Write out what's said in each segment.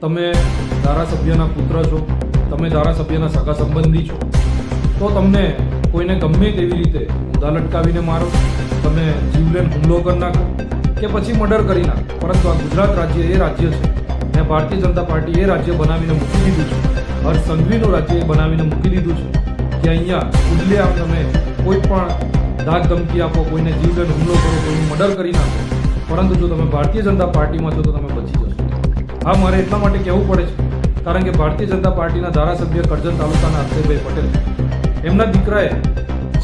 તમે ધારાસભ્યના પુત્ર છો, તમે ધારાસભ્યના સગા સંબંધી છો, તો તમને કોઈને ગમે તેવી રીતે ઊંધા લટકાવીને મારો, તમે જીવલેણ હુમલો કરી નાખો કે પછી મર્ડર કરી નાખો, પરંતુ આ ગુજરાત રાજ્ય એ રાજ્ય છે ને ભારતીય જનતા પાર્ટી એ રાજ્ય બનાવીને મૂકી દીધું છે, હર્ષ સંઘવીનું રાજ્ય એ બનાવીને મૂકી દીધું છે કે અહીંયા ખુલ્લેઆમ તમે કોઈ પણ ધાક ધમકી આપો, કોઈને જીવલેણ હુમલો કરો, કોઈનું મર્ડર કરી નાખો, પરંતુ જો તમે ભારતીય જનતા પાર્ટીમાં છો તો તમે બચી જશો. હા, મારે એટલા માટે કહેવું પડે છે કારણ કે ભારતીય જનતા પાર્ટીના ધારાસભ્ય કરજણ તાલુકાના અક્ષયભાઈ પટેલ, એમના દીકરાએ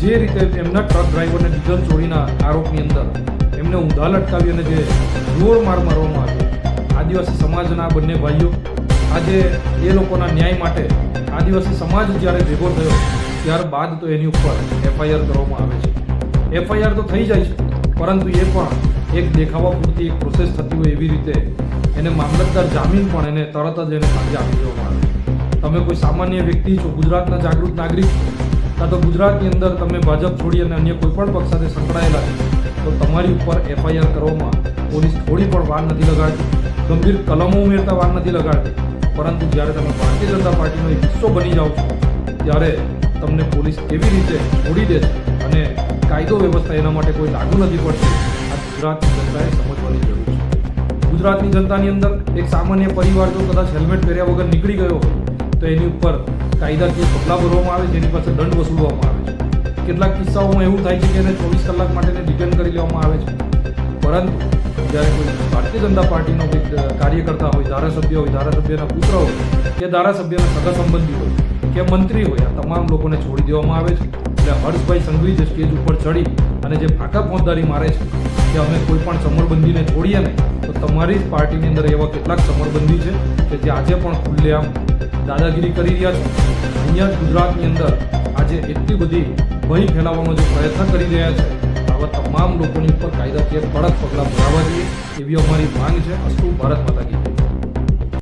જે રીતે એમના ટ્રક ડ્રાઈવરને ડીઝલ ચોરીના આરોપની અંદર એમને ઊંધા લટકાવી અને જે જોર માર મારવામાં આવ્યો, આદિવાસી સમાજના બંને ભાઈઓ આજે એ લોકોના ન્યાય માટે આદિવાસી સમાજ જ્યારે ભેગો થયો ત્યારબાદ તો એની ઉપર એફઆઈઆર કરવામાં આવે છે. એફઆઈઆર તો થઈ જાય છે, પરંતુ એ પણ એક દેખાવા પૂરતી એક પ્રોસેસ થતી હોય એવી રીતે એને મામલતદાર જામીન પણ એને તરત જ એને સાંજે આપી દેવામાં આવે. તમે કોઈ સામાન્ય વ્યક્તિ છો, ગુજરાતના જાગૃત નાગરિક છો, કાં તો ગુજરાતની અંદર તમે ભાજપ છોડી અને અન્ય કોઈ પણ પક્ષ સાથે સંકળાયેલા છો, તો તમારી ઉપર એફઆઈઆર કરવામાં પોલીસ થોડી પણ વાર નથી લગાડતી, ગંભીર કલમો ઉમેરતા વાર નથી લગાડતી, પરંતુ જ્યારે તમે ભારતીય જનતા પાર્ટીનો એક હિસ્સો બની જાઓ છો ત્યારે તમને પોલીસ કેવી રીતે છોડી દે છે અને કાયદો વ્યવસ્થા એના માટે કોઈ લાગુ નથી પડતી, આ ગુજરાતની જનતાએ સમજવાની જરૂર છે. ગુજરાતની જનતાની અંદર એક સામાન્ય પરિવાર જો કદાચ હેલ્મેટ પહેર્યા વગર નીકળી ગયો હોય તો એની ઉપર કાયદાકીય પગલાં ભરવામાં આવે છે, એની પાસે દંડ વસૂલવામાં આવે છે. કેટલાક કિસ્સાઓમાં એવું થાય છે કે એને 24 કલાક માટે ડિટેન કરી લેવામાં આવે છે, પરંતુ જ્યારે કોઈ ભારતીય જનતા પાર્ટીનો કોઈ કાર્યકર્તા હોય, ધારાસભ્ય હોય, ધારાસભ્યના પુત્ર હોય કે ધારાસભ્યના સગા સંબંધી હોય કે મંત્રી હોય, આ તમામ લોકોને છોડી દેવામાં આવે છે. એટલે હર્ષભાઈ સંઘવી જે સ્ટેજ ઉપર ચડી અને જે ફાંકા ફોજદારી મારે છે કે અમે કોઈ પણ સમરબંધીને છોડીએ નહીં, તો તમારી જ પાર્ટીની અંદર એવા કેટલાક સમરબંધી છે કે જે આજે પણ ખુલ્લેઆમ દાદાગીરી કરી રહ્યા છે. અહીંયા જ ગુજરાતની અંદર આજે એટલી બધી ભય ફેલાવવાનો જે પ્રયત્ન કરી રહ્યા છે, આવા તમામ લોકોની ઉપર કાયદાકીય કડક પગલાં ભરાવા જોઈએ એવી અમારી માંગ છે. અસ્તુ ભારત માતા કી જય.